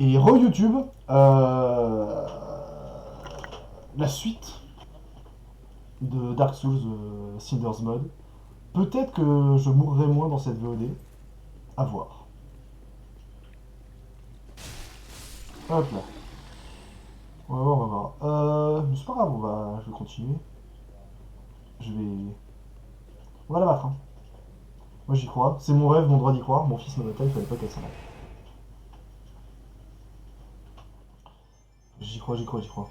Et re-YouTube, la suite de Dark Souls Cinder's Mode. Peut-être que je mourrai moins dans cette VOD. À voir. Hop là. On va voir, on va voir. Mais c'est pas grave, je vais continuer. Je vais... On va la battre, hein. Moi j'y crois. C'est mon rêve, mon droit d'y croire. Mon fils Nobata, il fallait pas qu'elle s'en aille. J'y crois, j'y crois, j'y crois.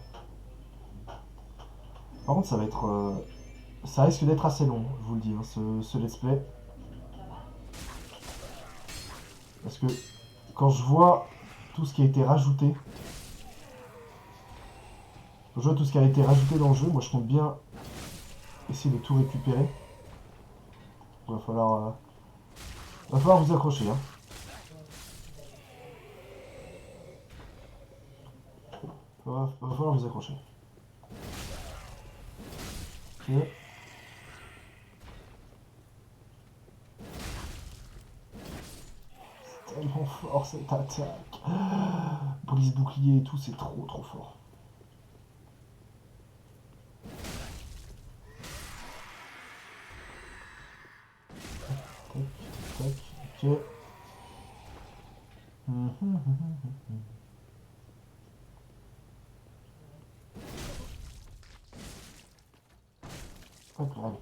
Par contre, ça va être... ça risque d'être assez long, je vous le dis, hein, ce let's play. Parce que quand je vois tout ce qui a été rajouté... Quand je vois tout ce qui a été rajouté dans le jeu, moi je compte bien essayer de tout récupérer. Va falloir vous accrocher, hein. Va falloir vous accrocher. Ok. C'est tellement fort cette attaque. Brise bouclier et tout, c'est trop trop fort. Tac, tac, ok. Hop là, allez.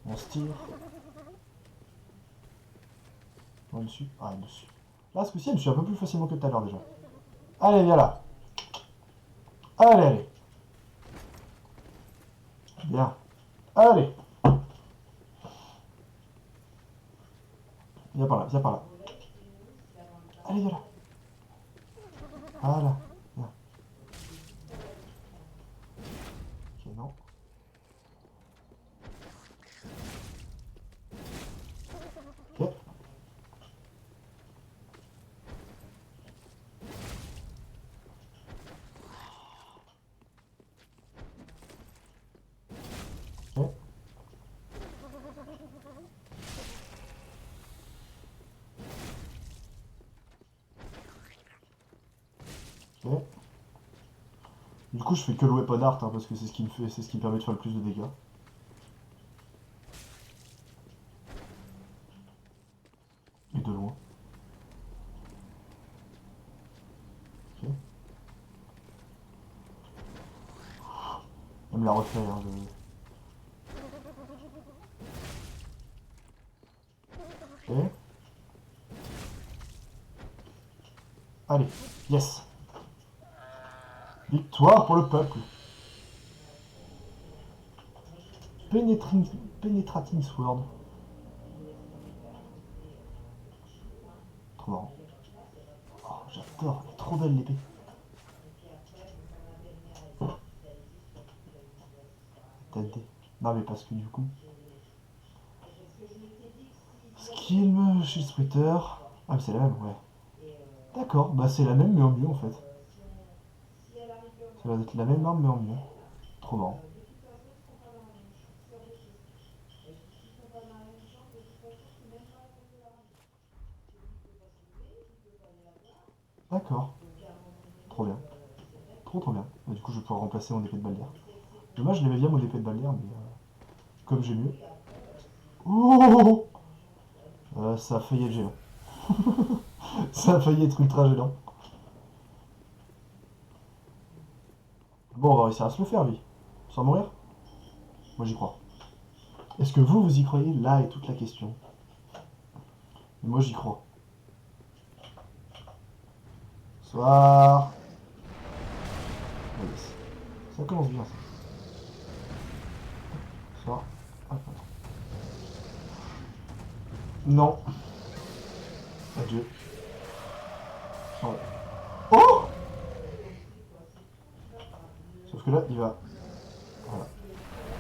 On se tire. On est dessus. Ah, elle est dessus. Là, ce coup-ci, elle me suit un peu plus facilement que tout à l'heure déjà. Allez, viens là. Allez, allez. Bien. Allez. Viens par là, viens par là. Allez, viens là. Voilà. Viens. Ok, non. Ok. Ok. Ok. Du coup, je fais que le weapon art, hein, parce que c'est ce qui me fait, c'est ce qui me permet de faire le plus de dégâts. Et de loin. Ok. Elle me l'a refait, hein, Ok. Allez. Yes. Victoire pour le peuple. Penetrating, Penetrating Sword. Trop marrant. Oh, j'adore. Elle est trop belle l'épée. Tête D. Non, mais parce que du coup. Skill, Shield Splitter. Ah, mais c'est la même, ouais. D'accord, bah c'est la même, mais en mieux en fait. Ça va être la même arme, mais en mieux. Trop marrant. D'accord. Trop bien. Trop trop bien. Bah, du coup, je vais pouvoir remplacer mon épée de ballière. Dommage, je l'aimais bien mon épée de ballière, mais comme j'ai mieux. Oh, ça a failli être géant. Ça a failli être ultra gênant. Bon, on va réussir à se le faire, lui. Sans mourir. Moi, j'y crois. Est-ce que vous, vous y croyez? Là est toute la question. Et moi, j'y crois. Soir. Oh, yes. Ça commence bien, ça. Soir. Hop, attends. Non. Adieu. Ouais. Oh, sauf que là, il va... Voilà.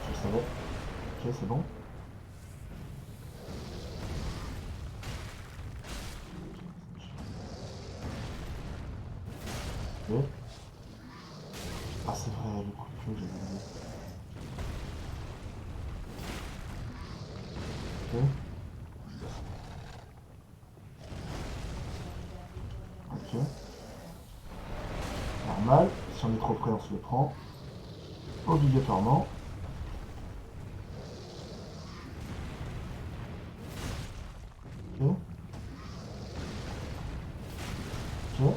Je le savais. Ok, c'est bon. Ok. Ah, c'est vrai, le coup de queue, j'ai oublié. Ok. Ok. normal. Si on est trop près, on se le prend. Obligatoirement. Ok. Ok.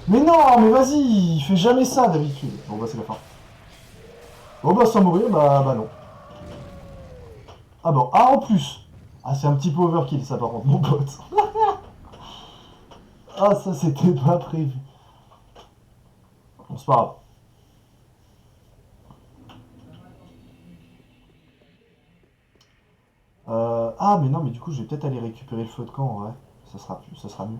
Mais non, mais vas-y, il fait jamais ça d'habitude. Bon bah c'est la fin. Bon bah sans mourir, bah non. Ah bon, ah en plus. Ah c'est un petit peu overkill ça par contre, mon pote. Ah ça c'était pas prévu. Bon c'est pas grave. Ah mais non mais du coup je vais peut-être aller récupérer le feu de camp en vrai. Ça sera mieux.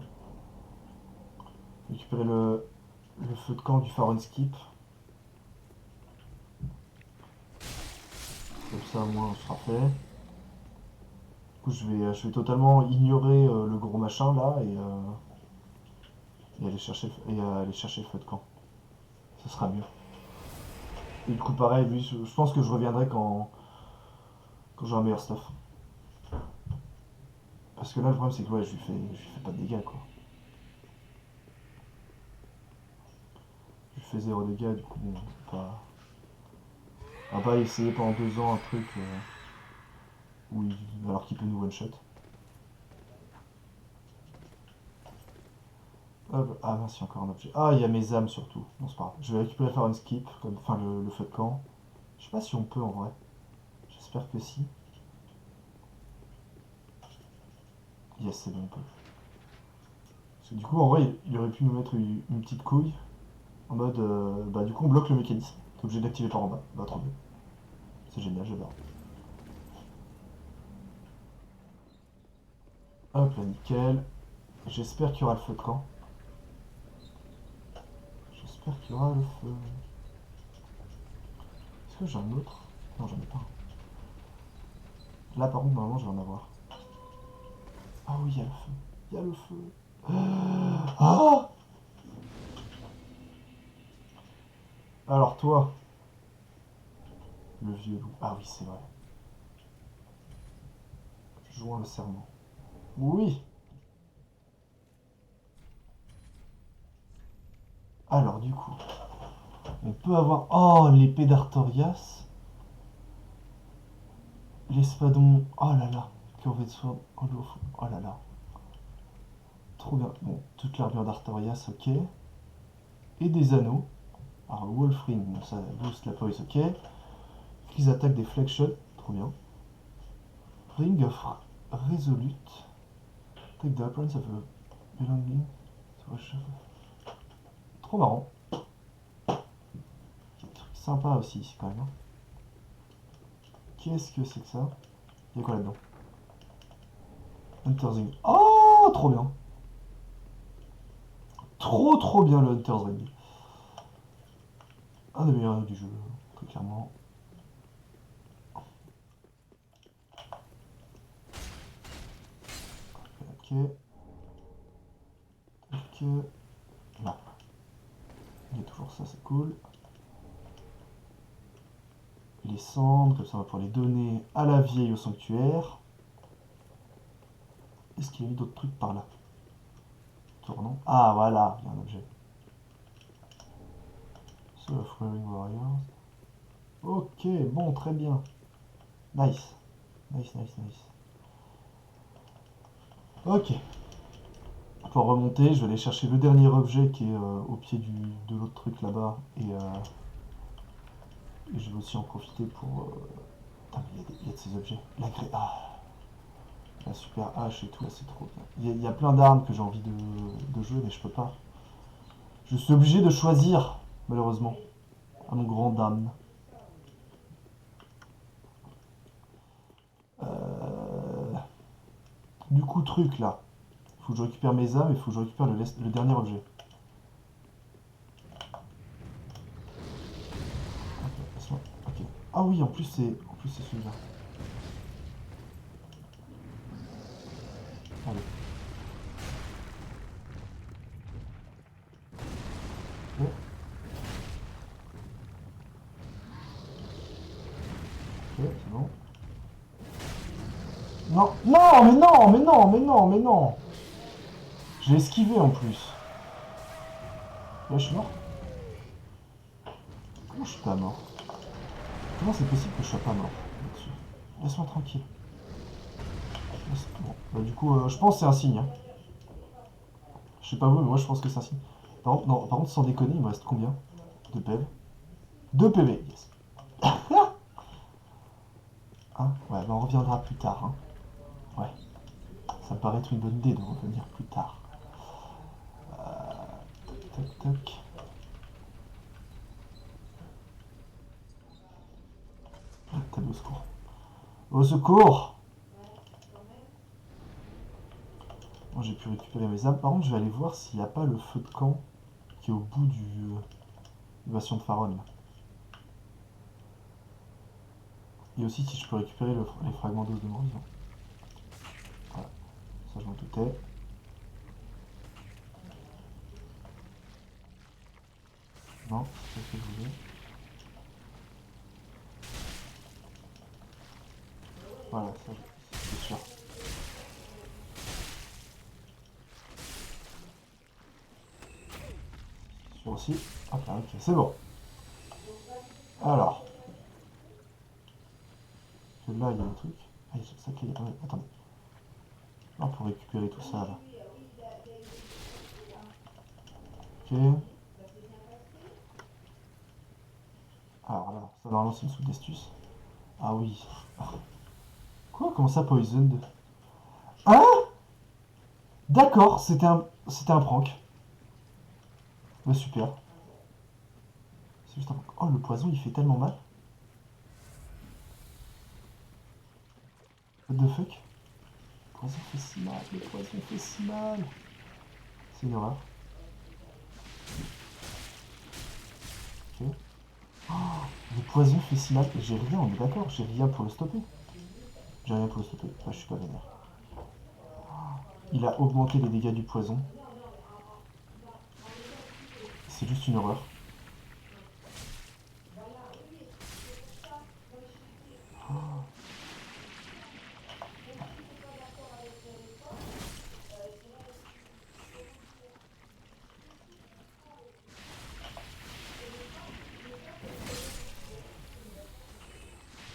Récupérer le feu de camp du Faronskip. Comme ça au moins on sera fait. Du coup je vais totalement ignorer le gros machin là et aller chercher le feu de camp. Ce sera mieux. Et du coup pareil, lui, je pense que je reviendrai quand j'aurai un meilleur stuff. Parce que là le problème c'est que ouais, je lui fais pas de dégâts quoi. Je lui fais 0 dégâts, du coup bon, on va pas essayer pendant 2 ans un truc alors qu'il peut nous one shot. Hop, ah mince, il y a encore un objet. Ah, il y a mes âmes surtout. Non, c'est pas grave. Je vais récupérer faire une skip, comme, enfin le feu de camp. Je sais pas si on peut en vrai. J'espère que si. Yes, c'est bon, on peut. Parce que du coup, en vrai, il aurait pu nous mettre une petite couille. En mode, bah du coup, on bloque le mécanisme. T'es obligé d'activer par en bas. Bah, trop bien. C'est génial, j'adore. Hop là, nickel. J'espère qu'il y aura le feu de camp. J'espère qu'il y aura le feu. Est-ce que j'ai un autre? Non, j'en ai pas. Là, par contre, normalement, je vais en avoir. Ah oui, il y a le feu. Il y a le feu. Ah. Alors toi, le vieux loup. Ah oui, c'est vrai. Joins le serment. Oui. Alors du coup, on peut avoir... Oh, l'épée d'Artorias. L'espadon... Oh là là. Curvé de soie. Oh, oh là là. Trop bien. Bon, toute l'armure d'Artorias, ok. Et des anneaux. Alors, Wolfring, bon, ça booste la police, ok. Freeze attaque des flexion, trop bien. Ring of Resolute. Take the appearance of a belonging. Trop marrant. Truc sympa aussi, quand même. Hein. Qu'est-ce que c'est que ça? Il y a quoi là-dedans? Hunter's Ring. Oh, trop bien. Trop bien le Hunter's Ring. Un des meilleurs du jeu, très clairement. Ok. Ok. Non. Il y a toujours ça, c'est cool. Les cendres, comme ça on va pouvoir les donner à la vieille au sanctuaire. Est-ce qu'il y a eu d'autres trucs par là? Tournons. Ah voilà, il y a un objet. Soul of Wearing Warriors. Ok, bon, très bien. Nice. Nice. Ok. Pour remonter, je vais aller chercher le dernier objet qui est au pied de l'autre truc là-bas. Et je vais aussi en profiter pour... Putain, mais il y a de ces objets. La super hache et tout, là c'est trop bien. Il y a plein d'armes que j'ai envie de jouer, mais je peux pas. Je suis obligé de choisir, malheureusement. À mon grand dame. Du coup, truc là. Il faut que je récupère mes âmes et il faut que je récupère le dernier objet. Ok, ok. Ah oui, en plus c'est celui-là. Allez. Ok. Ok, c'est bon. Non, non, mais non, mais non, mais non, mais non. J'ai esquivé en plus. Ouais, je suis mort. Comment je suis pas mort? Comment c'est possible que je sois pas mort là-dessus? Laisse-moi tranquille. Bon. Bah, du coup, je pense que c'est un signe. Hein. Je sais pas vous, mais moi je pense que c'est un signe. Par contre, non, par contre, sans déconner, il me reste combien de PV? 2 PV, yes. Hein, ouais, bah on reviendra plus tard. Hein. Ouais, ça me paraît être une bonne idée de revenir plus tard. Tac, tac. T'as au secours. Au secours! Bon, j'ai pu récupérer mes âmes. Par contre, je vais aller voir s'il n'y a pas le feu de camp qui est au bout du bastion de Faron. Là. Et aussi si je peux récupérer les fragments d'os de mort vivant. Voilà, ça je m'en doutais. Non, c'est pas ce que je voulais. Voilà, ça c'est sûr. C'est sûr aussi. Hop là, ok, c'est bon. Alors, là il y a un truc. Ah, il y a ça qui est... Attendez. Là, pour récupérer tout ça là. Ok. Alors là, ça normalement c'est une soupe d'estus. Ah oui. Quoi? Comment ça poisoned? Hein? D'accord, c'était un prank. Bah super. C'est juste un prank. Oh, le poison il fait tellement mal. What the fuck? Le poison fait si mal, le poison fait si mal. C'est une horreur. Ok. Oh, le poison fait si mal. J'ai rien, on est d'accord, j'ai rien pour le stopper. J'ai rien pour le stopper. Enfin, je suis pas vénère. Il a augmenté les dégâts du poison. C'est juste une horreur.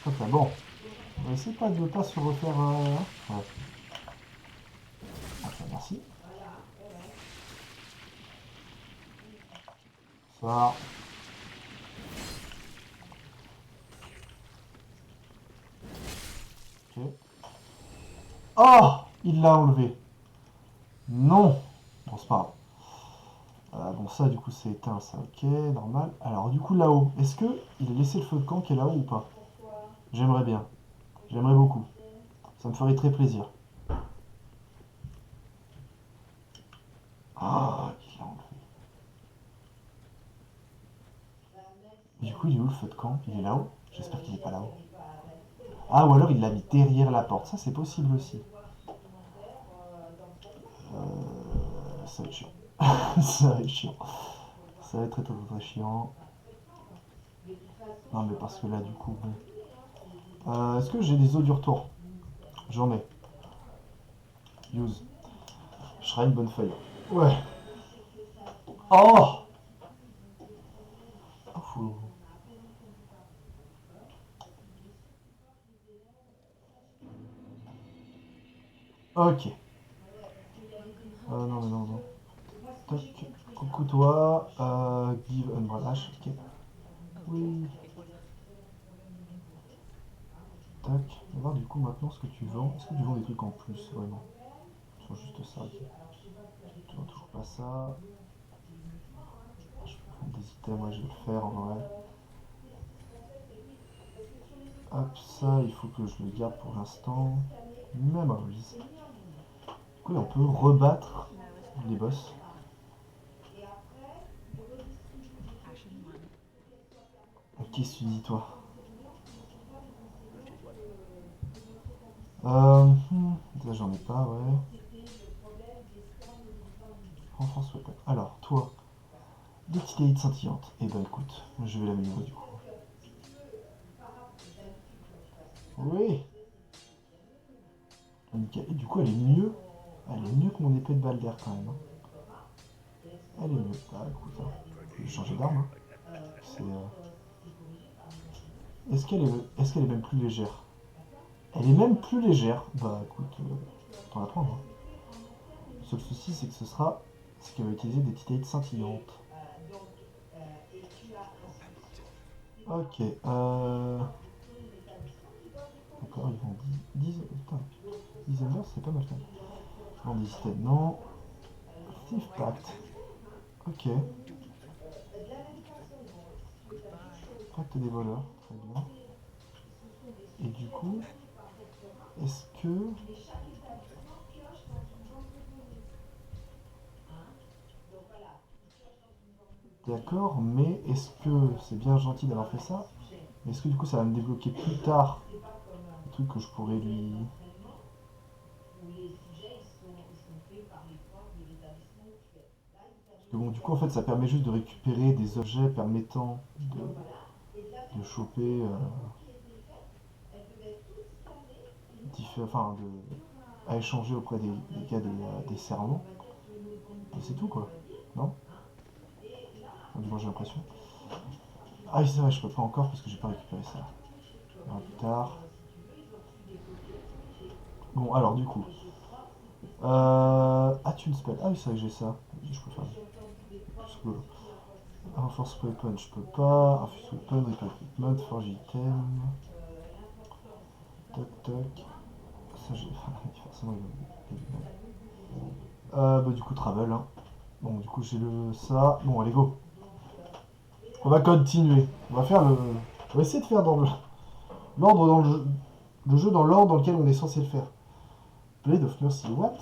Ok, bon. On va essayer de pas se refaire... Ouais. Ok, merci. Ça. Ok. Oh! Il l'a enlevé. Non! Bon, c'est pas grave. Bon, ça, du coup, c'est éteint, ça, ok, normal. Alors, du coup, là-haut, est-ce que il a laissé le feu de camp qui est là-haut ou pas? J'aimerais bien. J'aimerais beaucoup. Ça me ferait très plaisir. Ah, il l'a enlevé. Du coup, il est où le feu de camp? Il est là-haut? J'espère qu'il est pas là-haut. Ah, ou alors il l'a mis derrière la porte. Ça, c'est possible aussi. Ça va être chiant. Ça va être chiant. Ça va être très très très chiant. Non, mais parce que là, du coup, bon. Est-ce que j'ai des eaux du retour? J'en ai. Use. Shrine Bonfire. Ouais. Oh! Fou. Ok. Non, mais non, non. Toc. Coucou toi. Give Unbrash. Ok. Oui. Tac. On va voir du coup maintenant ce que tu vends. Est-ce que tu vends des trucs en plus? Ouais, non. Tu vends juste ça, ok. Tu vends toujours pas ça. Je peux vendre des items, ouais, je vais le faire en vrai. Hop, ça, il faut que je le garde pour l'instant. Memories. Du coup, on peut rebattre les boss. Qu'est-ce que tu dis, toi? Ça, j'en ai pas, ouais. Renforce weapon. Alors, toi, des petites élites scintillantes. Eh ben, écoute, je vais l'améliorer du coup. Oui! Nickel. Et du coup, elle est mieux. Elle est mieux que mon épée de balle d'air quand même. Hein. Elle est mieux. Ah, écoute, hein. Je vais changer d'arme. Hein. C'est, est-ce qu'elle est même plus légère? Elle est même plus légère. Bah écoute, t'en la prendre. Hein. Le seul souci, c'est qu'elle va utiliser des titanites scintillantes. Ok, d'accord, ils vont 10... Putain, 10 Embers, c'est pas mal quand même. Non, des systèmes, non. Thief Pact. Ok. Pacte des voleurs, très bien. Et du coup, est-ce que... D'accord, mais est-ce que c'est bien gentil d'avoir fait ça? Mais est-ce que du coup ça va me débloquer plus tard le truc que je pourrais lui... Parce que bon, du coup en fait ça permet juste de récupérer des objets permettant de choper... enfin, à échanger auprès des gars des servants. Et c'est tout quoi, non? Enfin, du moins j'ai l'impression. Ah oui c'est vrai, je peux pas encore parce que j'ai pas récupéré ça. On verra plus tard. Bon alors du coup... Attune spell. Ah oui c'est vrai que j'ai ça. Je peux faire... Parce que... Renforce weapon, je peux pas. Infuse weapon, repair equipment, forge item. Toc toc. Ça j'ai. Forcément il va. Bah du coup travel. Hein. Bon du coup j'ai le ça. Bon allez go. On va continuer. On va faire le. On va essayer de faire dans l'ordre dans le jeu dans l'ordre dans lequel on est censé le faire. Blade of Mercy, what?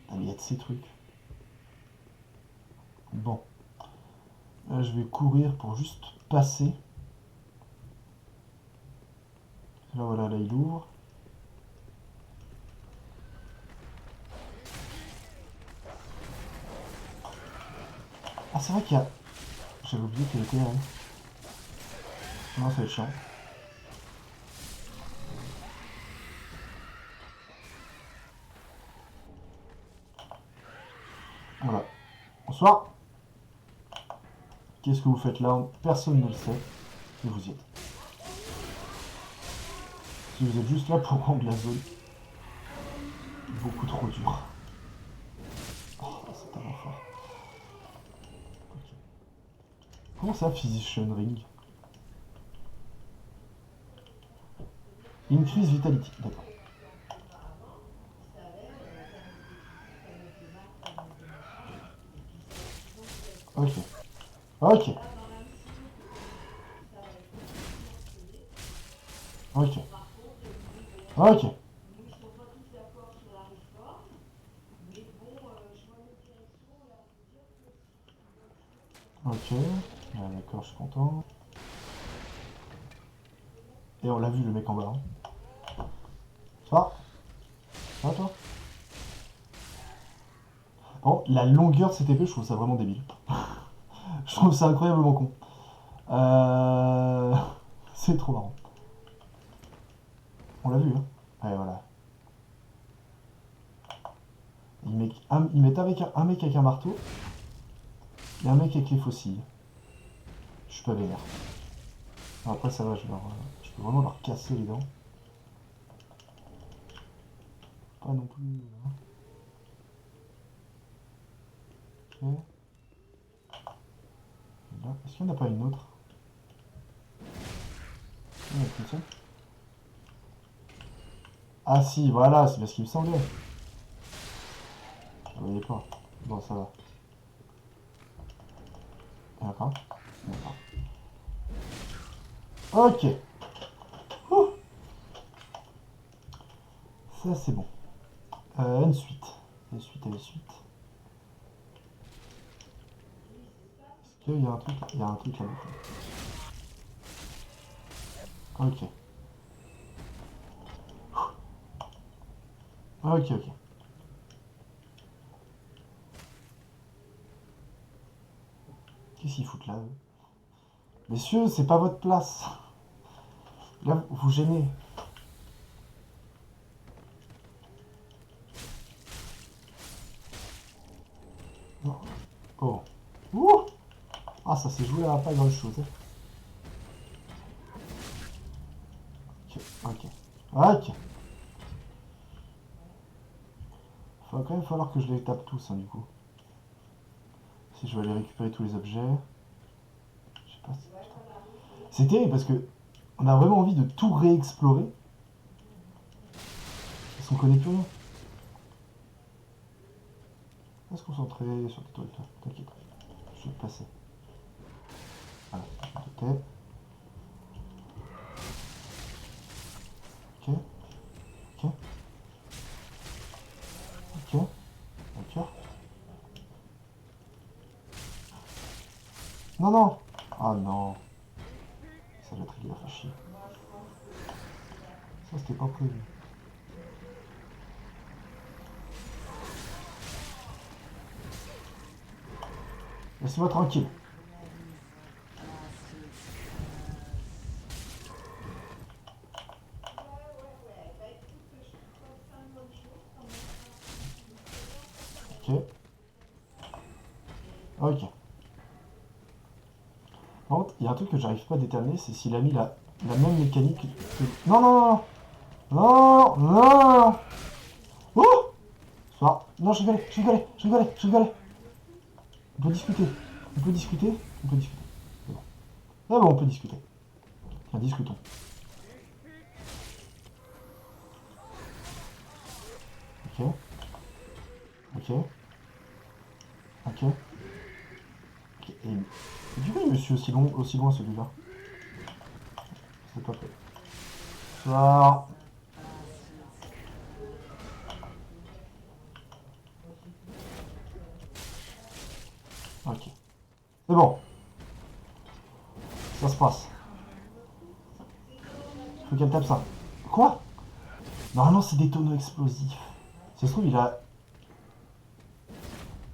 Ah mais il y a de ces trucs. Bon. Là je vais courir pour juste passer. Là voilà, là il ouvre. Ah c'est vrai qu'il y a... J'avais oublié qu'elle était... Non, ça va être chiant. Voilà. Bonsoir. Qu'est-ce que vous faites là? Personne ne le sait. Et vous y êtes. Si vous êtes juste là pour rendre la zone beaucoup trop dure. Oh, c'est tellement fort. Okay. Comment ça, Physician Ring? Increase Vitality. D'accord. Ok. Ok. Ok. Ok. Ok. Ah, d'accord, je suis content. Et on l'a vu, le mec en bas. Hein. Ça va? Ça va, toi? Bon, la longueur de cette épée, je trouve ça vraiment débile. Je trouve ça incroyablement con. C'est trop marrant. On l'a vu, hein. Ouais, voilà. Ils mettent avec un mec avec un marteau et un mec avec les faucilles. Je suis pas vénère. Après, ça va, je peux vraiment leur casser les dents. Pas non plus. Hein. Ok. Est-ce qu'il n'y en a pas une autre? Il y en a qu'une seule. Ah si, voilà, c'est bien ce qu'il me semblait. Je voyais pas. Bon, ça va. Il y en a pas un? Il y en a pas un. Ok. Ouh. Ça, c'est bon. Une suite. Une suite. Est-ce qu'il y a un truc? Il y a un truc là-bas. Ok. Ok. Qu'est-ce qu'ils foutent là, eux? Messieurs, c'est pas votre place. Là, vous gênez. Non. Oh. Ouh. Ah, ça s'est joué à pas grand chose. Ok, ok. Ok. Il va quand même falloir que je les tape tous, hein, du coup. Si je vais aller récupérer tous les objets. Je sais pas si... C'est terrible parce que on a vraiment envie de tout réexplorer. Parce qu'on connaît plus rien. On va se concentrer sur tes trucs là. T'inquiète. Je vais te passer. Voilà, je me doutais. Ok. Ok. Ok. D'accord. Non, non. Ah non. Ça va trigger, fait chier. Ça, c'était pas prévu. Laissez-moi tranquille. Ok. Ok. Par contre, il y a un truc que j'arrive pas à déterminer, c'est s'il a mis la même mécanique que... Non, non, non, non, non, non. Oh. Non, je rigolais, je rigolais, je rigolais, je rigolais. On peut discuter. On peut discuter. On peut discuter. C'est bon. Ah bon, on peut discuter. Tiens, discutons. Ok. Ok. Ok. Ok. Et du coup, il me suit aussi loin celui-là. C'est pas fait. Soir. Ok. C'est bon. Ça se passe. Faut qu'elle tape ça. Quoi? Normalement, c'est des tonneaux explosifs. Ça se trouve, il a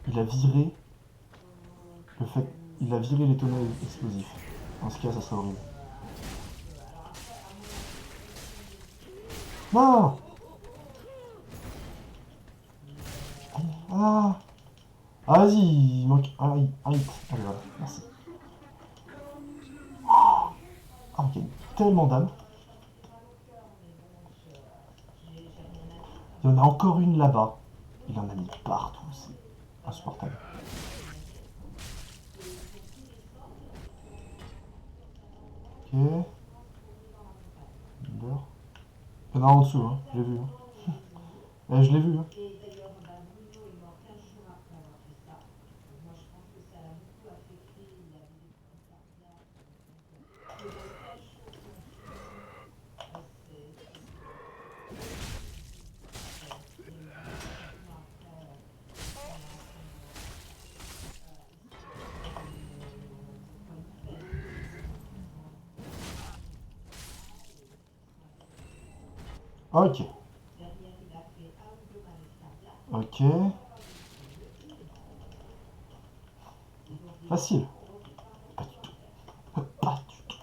viré le fait. Il a viré les tonneaux explosifs. Dans ce cas, ça serait horrible. Non! Ah! Ah, vas-y, il manque un hit. Allez, voilà, merci. Ah, ok, tellement d'âmes. Il y en a encore une là-bas. Il en a mis partout, c'est insupportable. Ok. Leader. Il y en a en dessous, hein. J'ai vu. Hein. Je l'ai vu. Hein. Ok. Ok. Facile. Pas du tout. Pas du tout.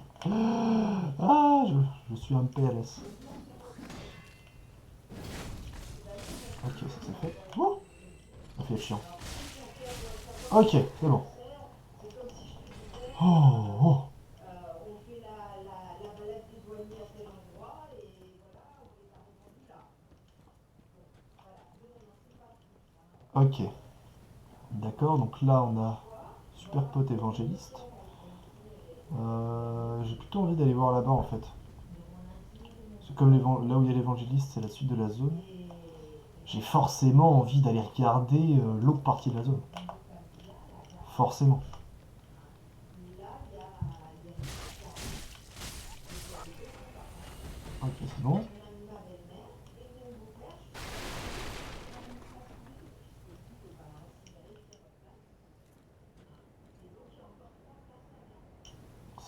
Ah, je suis un PLS. Ok, ça c'est fait. Oh, ça fait chiant. Ok, c'est bon. Oh, oh. Ok. D'accord, donc là on a super pote évangéliste. J'ai plutôt envie d'aller voir là-bas en fait. Parce que comme là où il y a l'évangéliste, c'est la suite de la zone. J'ai forcément envie d'aller regarder l'autre partie de la zone. Forcément. Ok, c'est bon.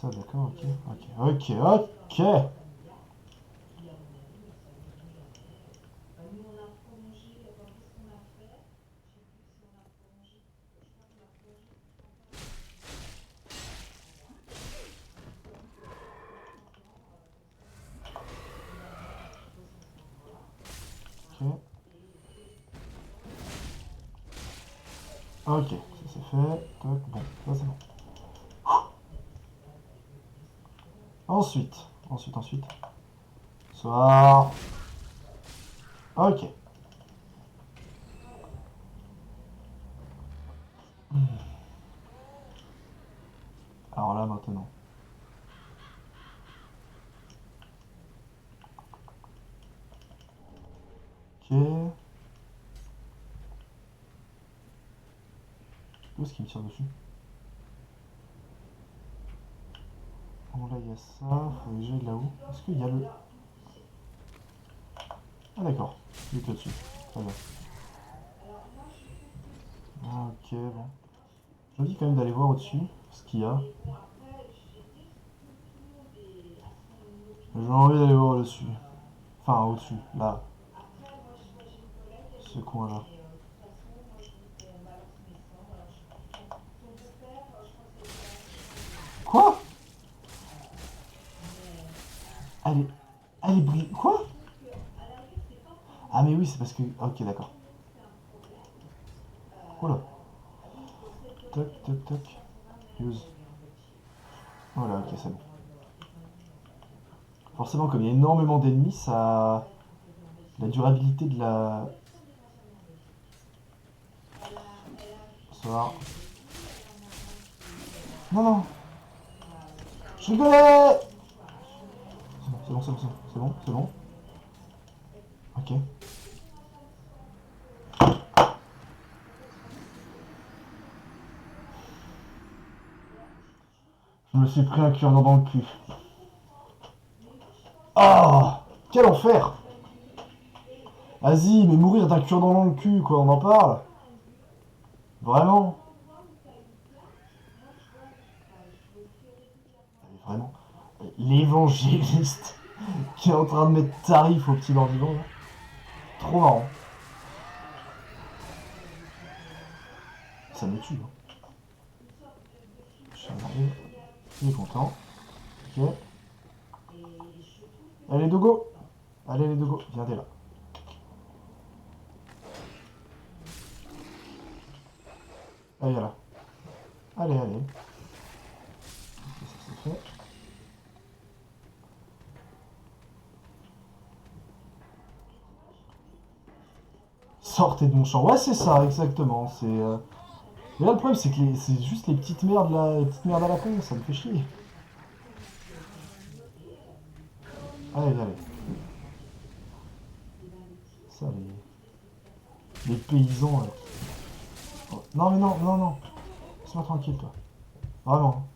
Ça, d'accord, ok, ok, ok, ok. Ok. Ok, ça c'est fait. Toc, bon, ça c'est bon. Ensuite. Soir. Ok. Alors là maintenant. Ok. Où est-ce qu'il me tire dessus? Bon là il y a ça, faut que j'aille là-haut. Est-ce qu'il y a le... Ah d'accord, il est là-dessus. Très bien. Ok, bon. Je me dis quand même d'aller voir au-dessus ce qu'il y a. J'ai envie d'aller voir au-dessus. Enfin au-dessus, là. Ce coin-là. Quoi? Elle est... Elle est brillante. Quoi? Ah mais oui, c'est parce que... Ok, d'accord. Oula. Toc. Use. Voilà, ok, c'est bon. Forcément, comme il y a énormément d'ennemis, ça... La durabilité de la... Soir. Non. Je rigolais. C'est bon. Ok. Je me suis pris un cure-dent dans le cul. Oh, quel enfer. Vas-y, mais mourir d'un cure-dent dans le cul, quoi, on en parle. Vraiment. Vraiment. L'évangéliste qui est en train de mettre tarif au petit Nordivant, là. Trop marrant. Ça me tue, hein. J'arrive. Il est content. Ok. Allez, Dogo. Allez, les Dogo. Viens, t'es là. Allez, là. Allez. Ça, c'est fait. Sortez de mon champ. Ouais, c'est ça, exactement. C'est... Mais là, le problème, c'est que c'est juste les petites merdes, là, les petites merdes à la con. Ça me fait chier. Allez. Ça, les paysans, là. Oh, non, mais non. Laisse-moi tranquille, toi. Vraiment.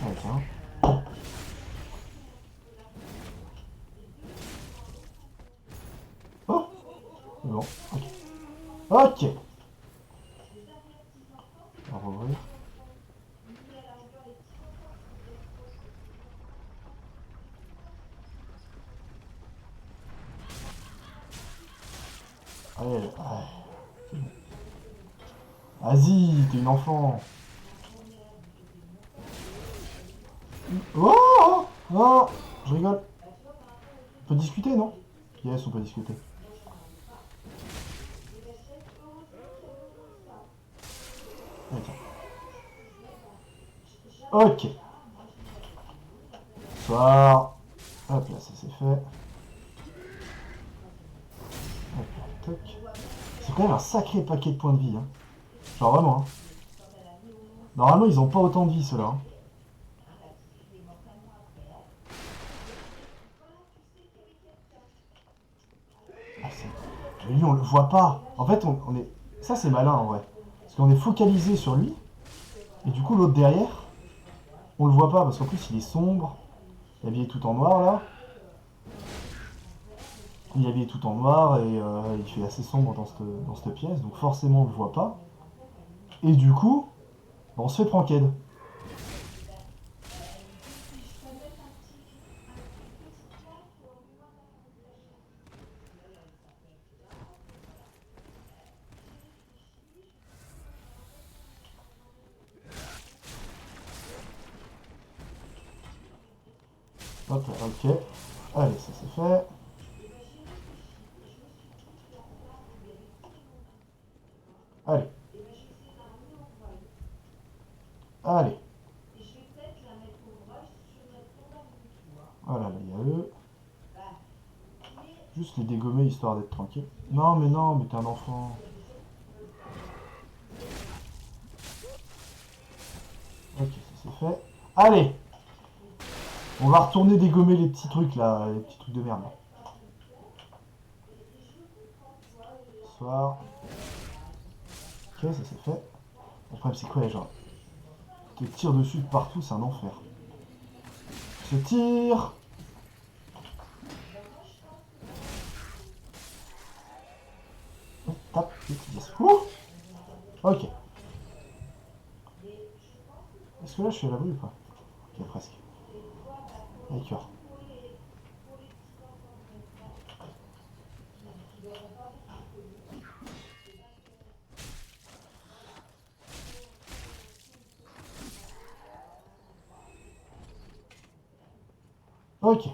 Allez, tiens. Oh, c'est bon. Ok. On va rouvrir. Allez. Vas-y, t'es une enfant. Oh, non, je rigole. On peut discuter, non? Yes, on peut discuter. Allez, tiens. Ok. Soir. Hop là, ça c'est fait. Hop là, toc. C'est quand même un sacré paquet de points de vie, hein. Genre vraiment, hein. Normalement, ils ont pas autant de vie, ceux-là, hein. Ah, mais lui, on le voit pas. En fait, on est... Ça, c'est malin, en vrai. Parce qu'on est focalisé sur lui. Et du coup, l'autre derrière, on le voit pas. Parce qu'en plus, il est sombre. Il est habillé tout en noir, là. Il est habillé tout en noir et il fait assez sombre dans cette pièce. Donc forcément, on le voit pas. Et du coup, on se fait pranken. Hop là, ok. Allez, ça c'est fait. juste les dégommer histoire d'être tranquille. Non, mais t'es un enfant. Ok, ça c'est fait. Allez! On va retourner dégommer les petits trucs là, les petits trucs de merde. Bonsoir. Ok, ça c'est fait. Le problème c'est quoi, genre, te tire dessus de partout, c'est un enfer. Se tire. Tape, yes. Ok. Est-ce que là je suis à l'abri ou pas? Ok, presque. D'accord. Ok.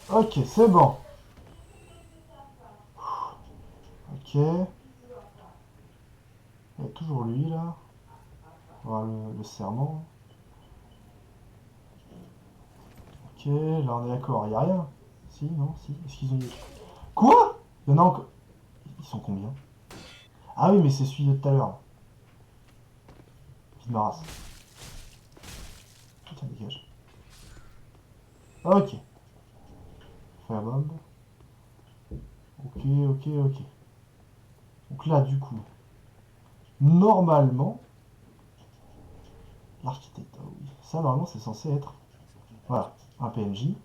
Ok, c'est bon. Ok. Il y a toujours lui là. Voilà le serment. Ok, là on est d'accord, il n'y a rien. Si, non, si. Est-ce qu'ils ont... Quoi? Il y en a encore... Ils sont combien? Ah oui, mais c'est celui de tout à l'heure. Vide ma race. Putain, dégage. Ok. Firebomb. Ok. Donc là, du coup, normalement... L'architecte, ah oui. Ça, normalement, c'est censé être... Voilà, un PNJ.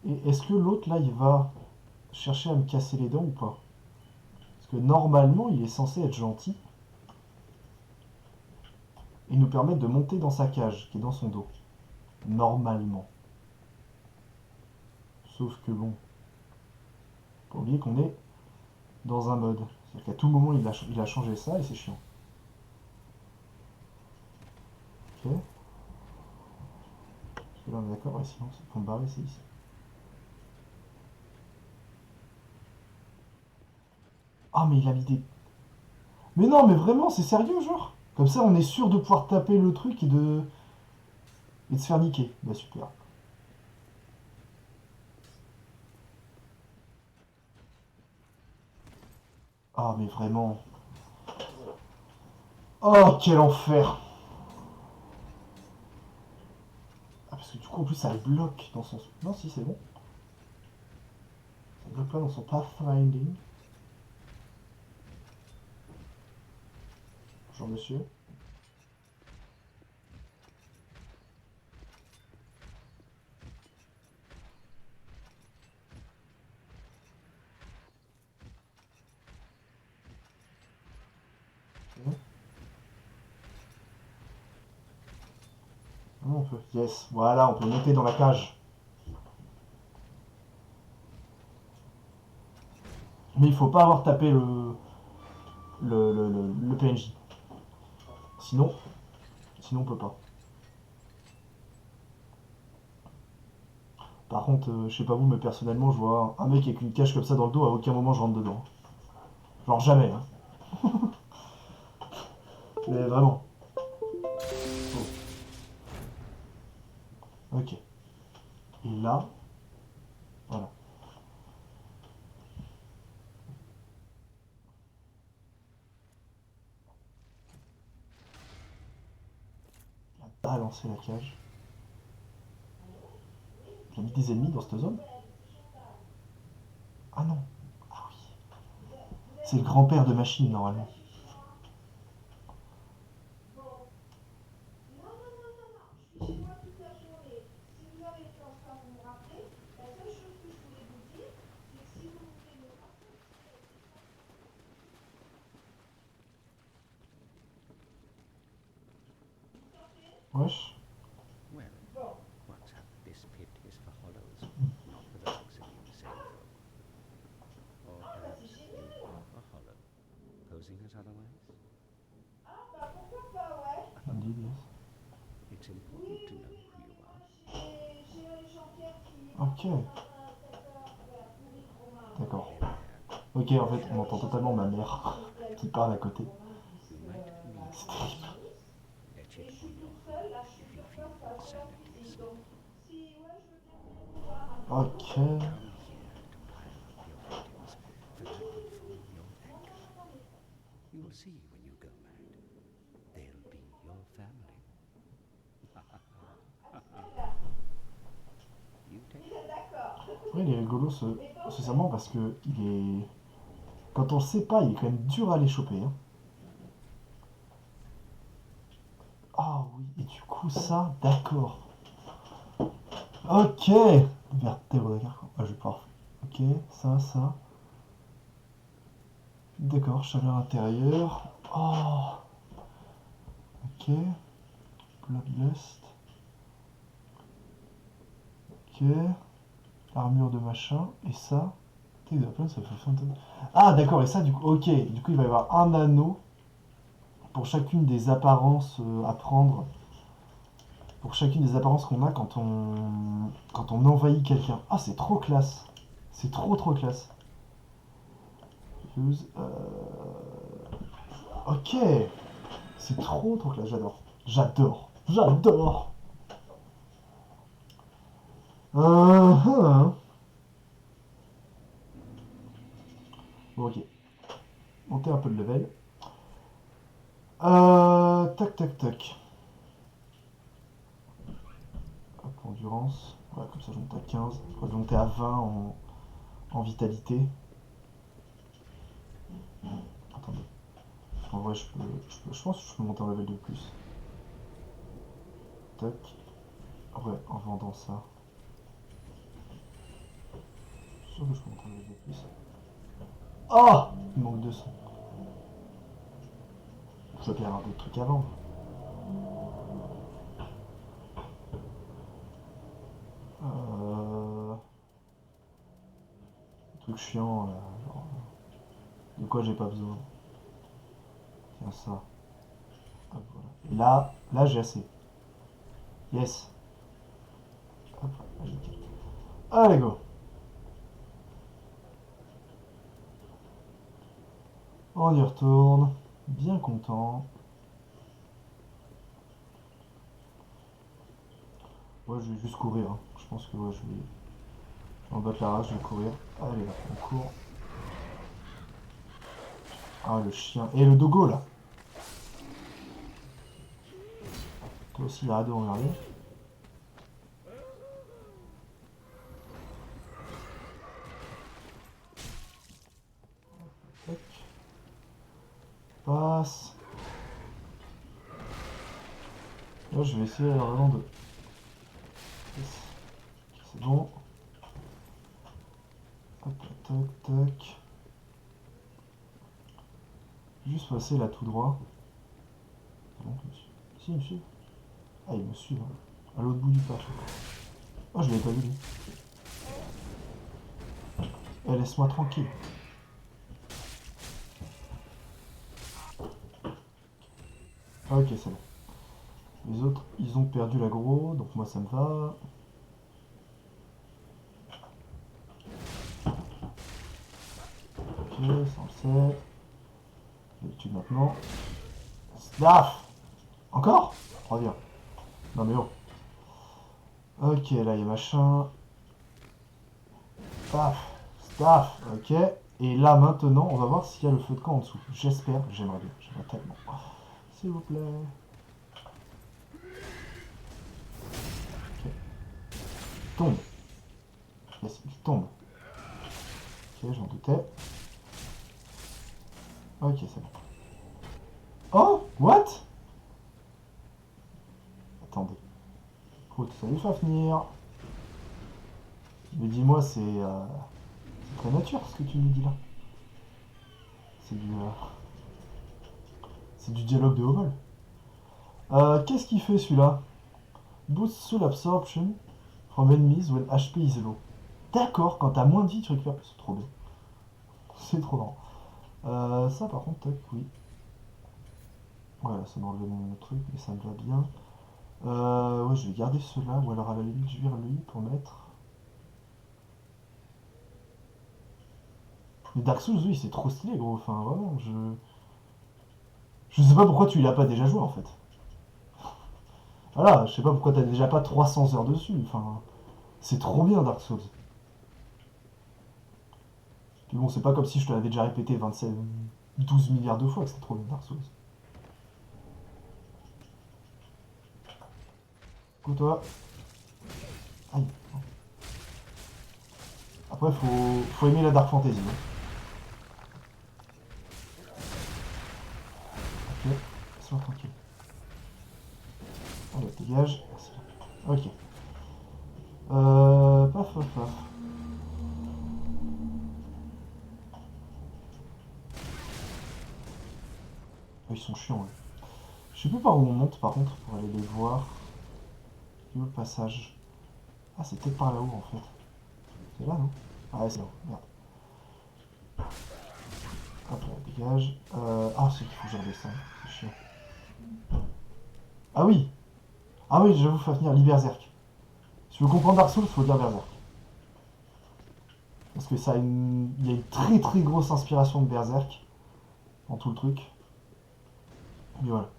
Et est-ce que l'autre, là, il va chercher à me casser les dents ou pas? Parce que normalement, il est censé être gentil et nous permettre de monter dans sa cage, qui est dans son dos. Normalement. Sauf que bon, faut pas oublier qu'on est dans un mode. C'est-à-dire qu'à tout moment, il a changé ça et c'est chiant. Ok. Parce que là, on est d'accord, et sinon, c'est pour me barrer, c'est ici. Ah, mais il a mis des... Mais non, mais vraiment, c'est sérieux, genre? Comme ça, on est sûr de pouvoir taper le truc et de se faire niquer. Bah, super. Ah, mais vraiment. Oh, quel enfer! Ah, parce que du coup, en plus, ça le bloque dans son... Non, si, c'est bon. Ça le bloque pas dans son pathfinding. Bonjour, monsieur. Ok. Comment on peut... Yes, voilà, on peut monter dans la cage. Mais il faut pas avoir tapé le PNJ. Sinon, sinon on peut pas. Par contre, je sais pas vous, mais personnellement, je vois un mec avec une cage comme ça dans le dos, à aucun moment je rentre dedans. Genre jamais, hein. Mais vraiment. Oh. Ok. Et là, voilà. Il a balancé la cage. Il a mis des ennemis dans cette zone. Ah non. Ah oui. C'est le grand-père de machine, normalement. Wesh. Well, perhaps this pit is for hollows, not for those seeking to save folk. Or perhaps you are a hollow, posing as otherwise? Indeed, yes. It's important to know who you are. Ok. D'accord. There, there. Ok, en fait, on entend totalement ma mère. qui parle à côté. You might need C'est terrible. Let it on your heart if you feel that sanity is so. Ok. Come here to pile up your victims, for that will form your anchor. You'll see when you go mad. They'll be your family. You take Ouais, il est rigolo ce serment parce que il est. Quand on le sait pas, il est quand même dur à aller choper. Hein. Ah oui, et du coup, ça, d'accord. Ok. Vertèbre, d'accord. Ah, je vais pouvoir. Ok, ça. D'accord, chaleur intérieure. Oh, ok. Bloodlust. Ok. Armure de machin. Et ça. Take the weapon, ça fait fontaine. Ah, d'accord, et ça, du coup, ok. Du coup, il va y avoir un anneau pour chacune des apparences à prendre. Pour chacune des apparences qu'on a quand on envahit quelqu'un. Ah, c'est trop classe. C'est trop classe. Use. Ok. C'est trop classe, j'adore. J'adore. Bon, ok. Monter un peu de level. Tac. Hop, endurance. Voilà, comme ça je monte à 15. Je crois que je vais monter à 20 en vitalité. Attendez. En vrai, je pense que je peux monter un level de plus. Tac. Ouais, en vendant ça. Je suis sûr que je peux monter un level de plus. Oh, il manque 200. Je dois bien avoir d'autres trucs à vendre. Euh... Truc chiant, là. Genre, de quoi j'ai pas besoin. Tiens, ça. Hop, voilà. Et là j'ai assez. Yes. Hop, allez, go. On y retourne. Bien content. Ouais, je vais juste courir. Hein. Je pense que ouais, je vais en battre la rage, je vais courir. Allez, là, on court. Ah, le chien. Et le dogo, là. Toi aussi, arrête de regarder. Tac. Passe. Là, je vais essayer vraiment de... Yes. C'est bon. Hop, tac. Juste passer là tout droit. C'est bon, si, il me suit. Ah, il me suit, hein. À l'autre bout du parc. Oh, je l'avais pas vu, lui. Eh, laisse-moi tranquille. Ah, ok, c'est bon. Les autres, ils ont perdu l'aggro, donc moi ça me va. Ok, ça on le sait. L'habitude maintenant. Staff. Encore. Reviens. Non mais oh. Ok, là il y a machin. Staff. Ok. Et là maintenant, on va voir s'il y a le feu de camp en dessous. J'espère, j'aimerais bien. J'aimerais tellement. S'il vous plaît. Ok. Tombe. Yes, il tombe. Ok, j'en doutais. Ok, c'est bon. Oh, what? Attendez. Écoute, ça lui fait venir. Mais dis-moi, c'est très nature ce que tu nous dis là. C'est du, euh, c'est du dialogue de haut vol. Qu'est-ce qu'il fait celui-là? Boost soul absorption from enemies when HP is low. D'accord, quand t'as moins de vie, tu récupères. C'est trop bien. C'est trop marrant. Ça par contre, tac, oui. Voilà, ça m'a enlevé mon truc, mais ça me va bien. Ouais, je vais garder ceux-là, ou alors à la limite, je vire lui pour mettre. Les Dark Souls, oui, c'est trop stylé, gros. Enfin, vraiment, je. Je sais pas pourquoi tu l'as pas déjà joué en fait. Voilà, je sais pas pourquoi t'as déjà pas 300 heures dessus. Enfin, c'est trop bien Dark Souls. Puis bon, c'est pas comme si je te l'avais déjà répété 27, 12 milliards de fois que c'était trop bien Dark Souls. Écoute-toi. Aïe. Après, faut aimer la Dark Fantasy. Hein. Ok, sois tranquille. Allez, dégage. Ok. Paf, paf, paf. Oh, ils sont chiants, eux. Je sais plus par où on monte, par contre, pour aller les voir. Il est où le passage? Ah, c'est peut-être par là-haut, en fait. C'est là, non? Ah, ouais, c'est là-haut. Merde. Hop là, dégage. Ah, c'est qu'il faut que je redescende. C'est chiant. Ah oui! Ah oui, j'avoue, faut venir Berserk. Si tu veux comprendre Dark Souls, il faut lire Berserk. Parce que ça a il y a une très très grosse inspiration de Berserk dans tout le truc. Mais voilà.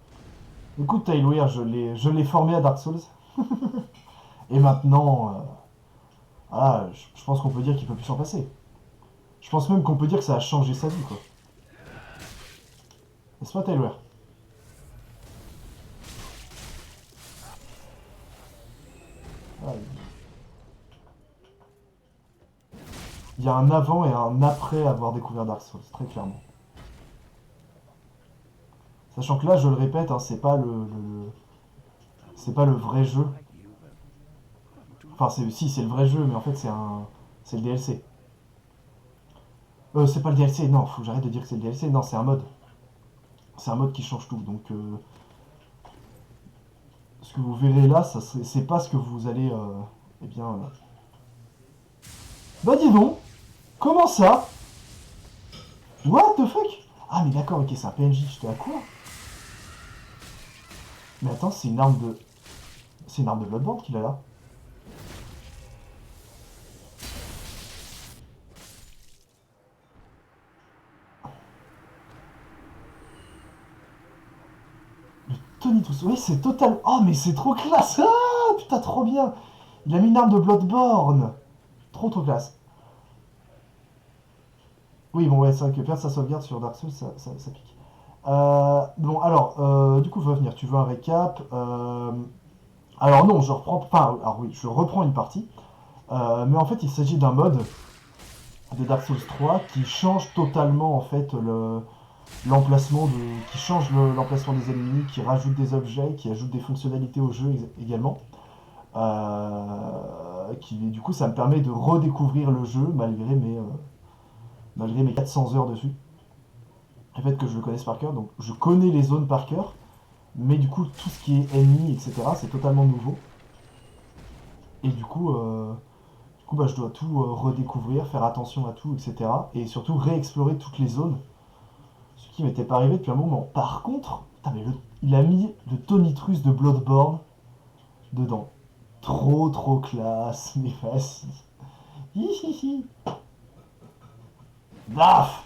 Écoute, Tailweir, je l'ai formé à Dark Souls. Et maintenant, voilà, je pense qu'on peut dire qu'il peut plus s'en passer. Je pense même qu'on peut dire que ça a changé sa vie, quoi. N'est-ce pas, Tailweir? Voilà, il y a un avant et un après avoir découvert Dark Souls, très clairement. Sachant que là, je le répète, hein, c'est pas le vrai jeu. Like you, but Enfin, si, c'est le vrai jeu, mais en fait, c'est le DLC. C'est pas le DLC, non, faut que j'arrête de dire que c'est le DLC. Non, c'est un mode. C'est un mode qui change tout. Donc, ce que vous verrez là, c'est pas ce que vous allez. Eh bien. Bah, dis donc! Comment ça? What the fuck? Ah, mais d'accord, ok, c'est un PNJ, j'étais à quoi? Mais attends, c'est une arme de. C'est une arme de Bloodborne qu'il a là. Tony Tous. Oui, c'est total. Oh, mais c'est trop classe! Ah, putain, trop bien! Il a mis une arme de Bloodborne! Trop, trop classe. Oui, bon, ouais, c'est vrai que perdre sa sauvegarde sur Dark Souls, ça pique. Bon, alors, du coup, va venir. Tu veux un récap? Alors non, je reprends. Enfin, alors oui, je reprends une partie. Mais en fait, il s'agit d'un mode de Dark Souls 3 qui change totalement en fait l'emplacement qui change l'emplacement des ennemis, qui rajoute des objets, qui ajoute des fonctionnalités au jeu également. Du coup, ça me permet de redécouvrir le jeu malgré mes 400 heures dessus. Le fait que je le connaisse par cœur, donc je connais les zones par cœur, mais du coup, tout ce qui est ennemi, etc., c'est totalement nouveau. Et du coup bah, je dois tout redécouvrir, faire attention à tout, etc. Et surtout réexplorer toutes les zones, ce qui m'était pas arrivé depuis un moment. Par contre, putain, mais il a mis le Tonitrus de Bloodborne dedans. Trop trop classe, mais vas-y. Hihihi. Daf.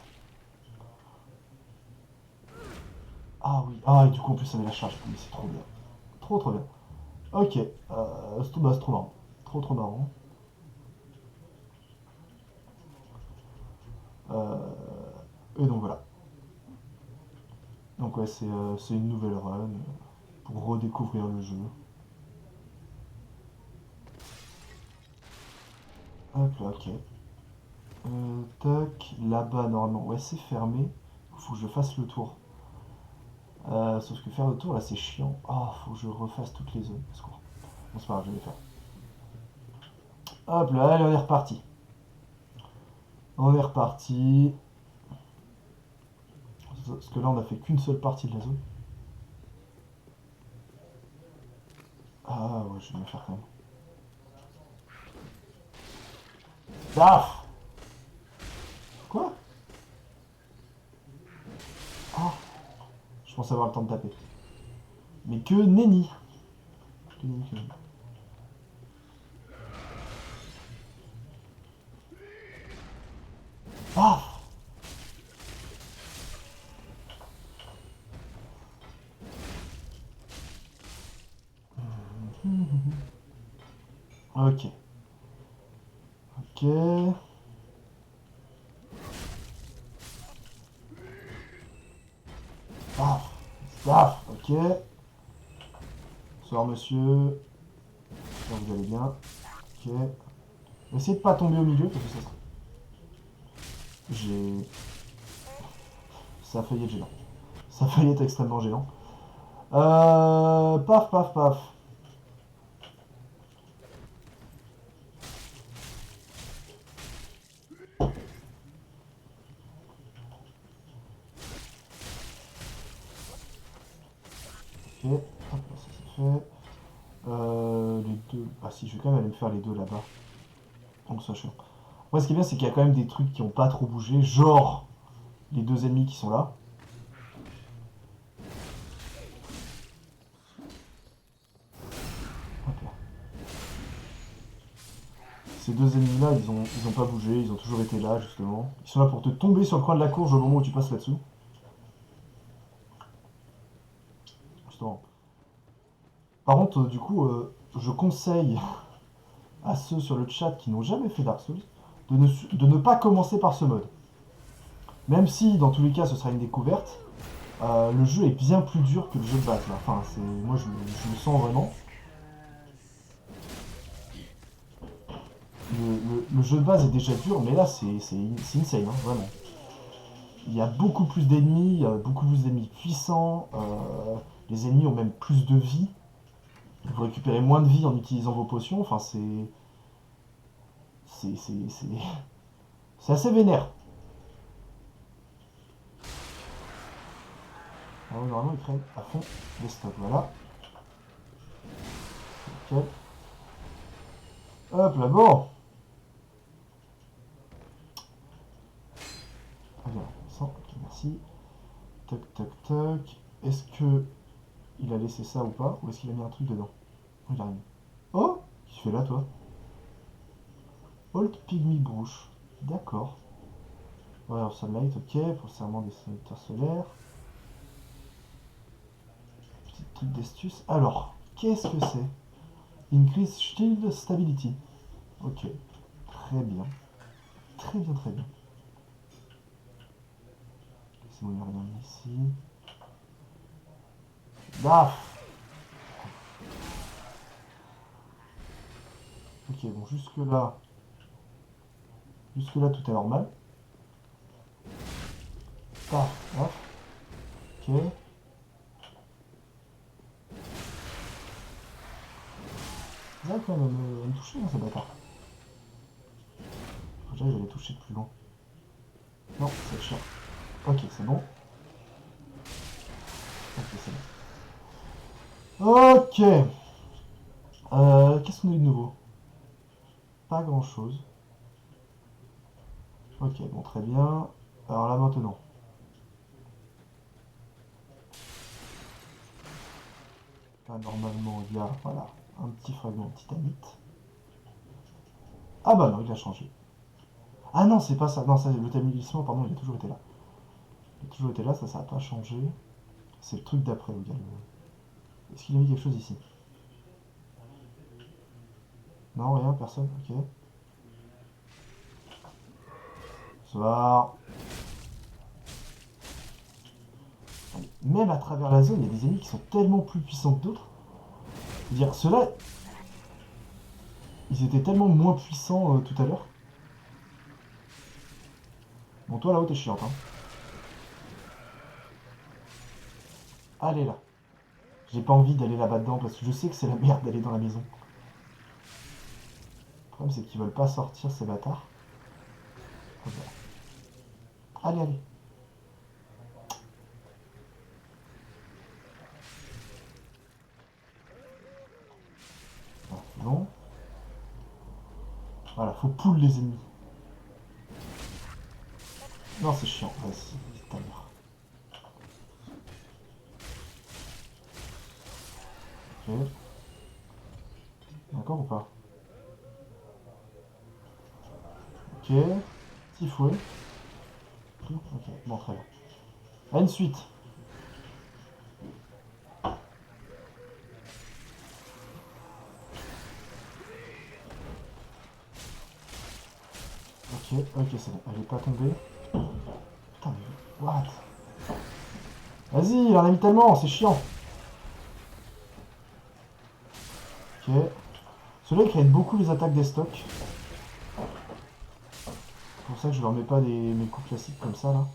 Ah oui, ah et du coup en plus ça met la charge, mais c'est trop bien. Trop trop bien. Ok, c'est trop marrant. Trop trop marrant. Euh, et donc voilà. Donc ouais, c'est une nouvelle run pour redécouvrir le jeu. Hop là, ok. Tac, là-bas normalement, ouais c'est fermé. Faut que je fasse le tour. Sauf que faire le tour là c'est chiant. Ah, faut que je refasse toutes les zones. Bon, c'est pas grave, je vais les faire. Hop là, allez, on est reparti. On est reparti. Parce que là on a fait qu'une seule partie de la zone. Ah ouais, je vais me faire quand même. Daf. Quoi? Ah, je pense avoir le temps de taper. Mais que nenni. Que nenni, que nenni. Ah. Ok. Ok. Paf. Paf. Ok. Bonsoir monsieur. J'espère que vous allez bien. Ok. Essayez de pas tomber au milieu parce que ça sera... J'ai... Ça a failli être gênant. Ça a failli être extrêmement gênant. Paf, paf, paf. Ok. Hop, ça c'est fait. Les deux... Ah si, je vais quand même aller me faire les deux là-bas. Donc ça chiant. Moi, ce qui est bien, c'est qu'il y a quand même des trucs qui ont pas trop bougé. Genre, les deux ennemis qui sont là. Hop là. Ces deux ennemis-là, ils ont pas bougé. Ils ont toujours été là, justement. Ils sont là pour te tomber sur le coin de la courge au moment où tu passes là-dessous. Justement. Par contre, du coup, je conseille à ceux sur le chat qui n'ont jamais fait Dark Souls de ne pas commencer par ce mode. Même si, dans tous les cas, ce sera une découverte, le jeu est bien plus dur que le jeu de base. Là. Enfin, moi, je le sens vraiment. Le jeu de base est déjà dur, mais là, c'est insane, hein, vraiment. Il y a beaucoup plus d'ennemis, beaucoup plus d'ennemis puissants. Les ennemis ont même plus de vie. Vous récupérez moins de vie en utilisant vos potions. Enfin, c'est, c'est, c'est, c'est assez vénère. Alors, normalement, ils prennent à fond les stocks. Voilà. Nickel. Hop là, bon. Très bien. Ok, merci. Toc, toc, toc. Est-ce que il a laissé ça ou pas? Ou est-ce qu'il a mis un truc dedans? Il a rien mis. Oh, qu'est-ce que tu fais là, toi? Old Pygmy Brouche. D'accord. Ouais, Sunlight, ok. Pour le serment des serviteurs solaires. Petit truc d'astuce. Alors, qu'est-ce que c'est? Increase Shield Stability. Ok. Très bien. Très bien, très bien. Laissez-moi y regarder ici. Daf. Ok, bon, jusque-là. Jusque-là, tout est normal. Paf, paf. Ok. Là, quand même, me toucher, hein, ce bâtard. Faut que j'arrive à les toucher de plus loin. Non, c'est chiant. Ok, c'est bon. Ok, c'est bon. Ok. Qu'est-ce qu'on a eu de nouveau? Pas grand-chose. Ok, bon, très bien. Alors là, maintenant. Là, normalement, il y a, voilà, un petit fragment de titanite. Ah bah non, il a changé. Ah non, c'est pas ça. Non, ça, le tamisement, pardon, il a toujours été là. Il a toujours été là, ça n'a pas changé. C'est le truc d'après, le gars. Est-ce qu'il a mis quelque chose ici? Non, rien, personne, ok. Bonsoir. Même à travers la zone, il y a des ennemis qui sont tellement plus puissants que d'autres. C'est-à-dire, ceux-là, ils étaient tellement moins puissants tout à l'heure. Bon, toi là-haut, t'es chiante, hein. Allez là. J'ai pas envie d'aller là-bas dedans parce que je sais que c'est la merde d'aller dans la maison. Le problème, c'est qu'ils veulent pas sortir, ces bâtards. Voilà. Allez, allez. Voilà, c'est bon. Voilà, faut pull les ennemis. Non, c'est chiant. Vas-y, ta mère. Ok. D'accord ou pas? Ok. Petit fouet. Ok, bon, très bien. À une suite. Ok, c'est bon, elle est pas tombée. Putain, mais... What? Vas-y, il en a mis tellement, c'est chiant. Ok. Celui-là, il crée beaucoup les attaques des stocks. C'est pour ça que je leur mets pas mes coups classiques comme ça, là.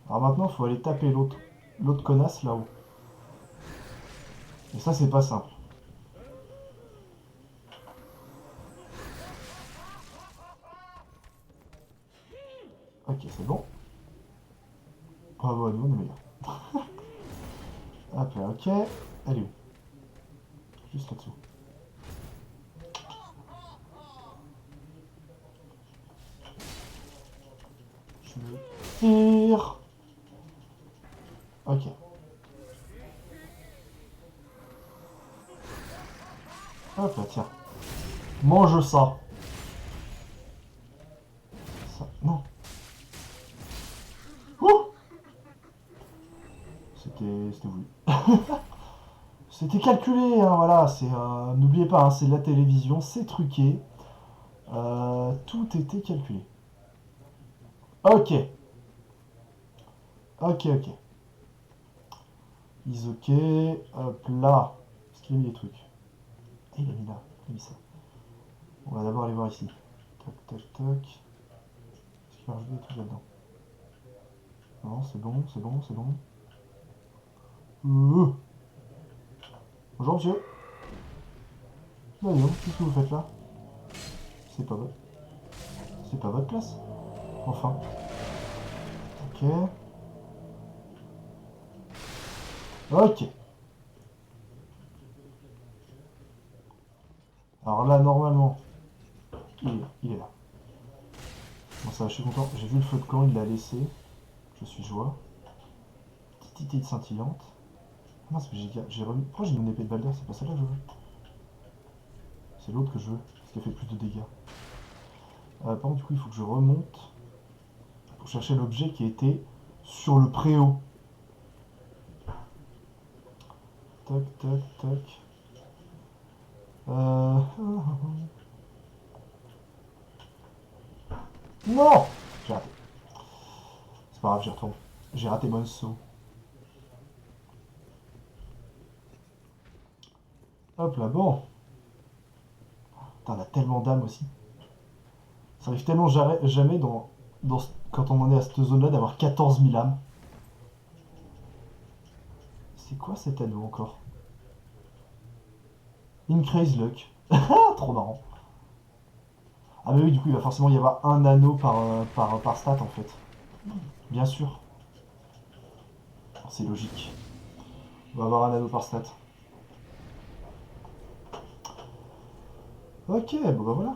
Alors maintenant, il faut aller taper l'autre connasse là-haut. Et ça, c'est pas simple. Ok, c'est bon. Bravo à nous, on est meilleurs. Hop là, ok. Elle est où? Juste là-dessous. Je me tire. Ok. Hop là, tiens. Mange ça. Ça. Non. Ouh. C'était voulu. C'était calculé, hein, voilà. N'oubliez pas, hein, c'est de la télévision, c'est truqué. Tout était calculé. Ok. Ok, ok. Is ok. Hop là. Est-ce qu'il a mis des trucs? Ah, il a mis là. Il a mis ça. On va d'abord aller voir ici. Tac, tac, tac. Est-ce qu'il va rajouter des trucs là-dedans? Non, c'est bon, c'est bon, c'est bon. Bonjour, monsieur. Bah, dis donc, qu'est-ce que vous faites là? C'est pas votre... C'est pas votre place. Enfin. Ok. Ok. Alors là, normalement, il est là. Bon, ça va, je suis content. J'ai vu le feu de camp, il l'a laissé. Je suis joie. Petite idée scintillante. Ah mince, mais j'ai remis... Pourquoi j'ai mis une épée de Balder? C'est pas celle-là que je veux. C'est l'autre que je veux, parce qu'elle fait plus de dégâts. Par contre, du coup, il faut que je remonte pour chercher l'objet qui était sur le préau. Tac, tac, tac. Euh... Non! J'ai raté. C'est pas grave, j'y retourne. J'ai raté mon saut. Hop là, bon. Putain, on a tellement d'âmes aussi. Ça arrive tellement jamais quand on en est à cette zone-là d'avoir 14 000 âmes. C'est quoi cet anneau encore? Increase luck. Ah, trop marrant. Ah mais oui, du coup, il va forcément y avoir un anneau par stat en fait. Bien sûr. C'est logique. On va avoir un anneau par stat. Ok, bon bah voilà.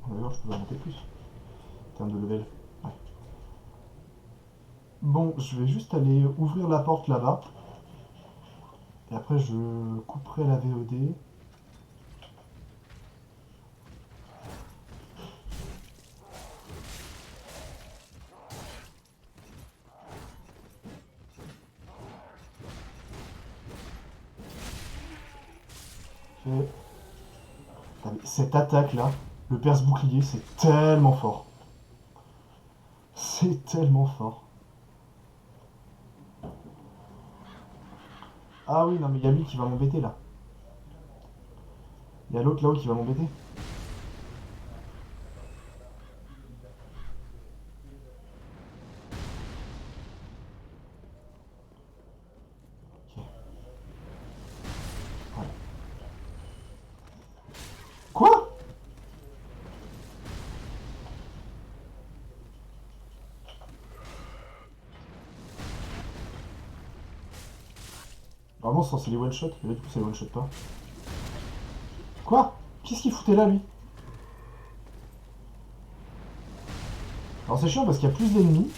D'ailleurs, je peux monter plus. En termes de level. Ouais. Bon, je vais juste aller ouvrir la porte là-bas. Et après, je couperai la VOD. Et... Cette attaque-là, le perce-bouclier, c'est tellement fort. C'est tellement fort. Ah oui, non mais il y a lui qui va m'embêter là. Il y a l'autre là-haut qui va m'embêter. Ok. Voilà. Quoi? Vraiment, c'est censé les one-shot, mais là du coup ça les one-shot pas. Quoi? Qu'est-ce qu'il foutait là lui? Alors c'est chiant parce qu'il y a plus d'ennemis.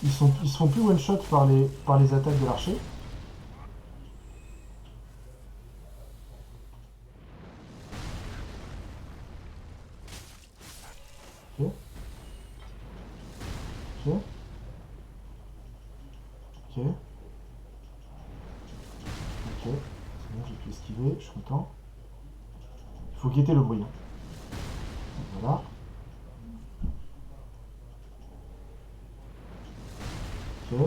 Ils se font plus one-shot par les attaques de l'archer. Ok. Ok. Ok. Ok. C'est bon, j'ai pu esquiver, je suis content. Il faut guetter le bruit. Hein. Voilà. Ok.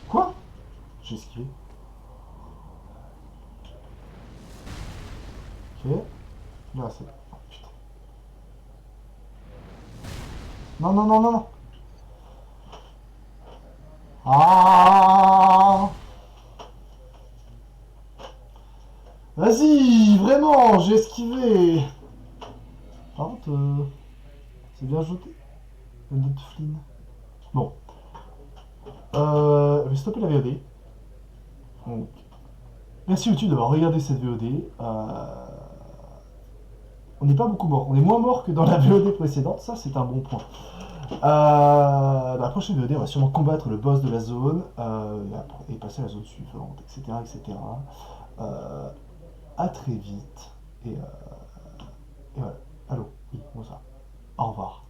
Quoi? J'ai esquivé. Ok. Là, c'est... Oh, putain. Non, non, non, non, non. Ah! Vas-y, vraiment, j'ai esquivé. Par contre, c'est bien jeté. Le note Flynn. Bon. Je vais stopper la VOD. Donc, merci YouTube d'avoir regardé cette VOD. On n'est pas beaucoup mort. On est moins mort que dans la VOD précédente. Ça, c'est un bon point. Dans la prochaine VOD, on va sûrement combattre le boss de la zone et passer à la zone suivante, etc. etc. À très vite. Et voilà. Allô. Oui, bonsoir. Au revoir.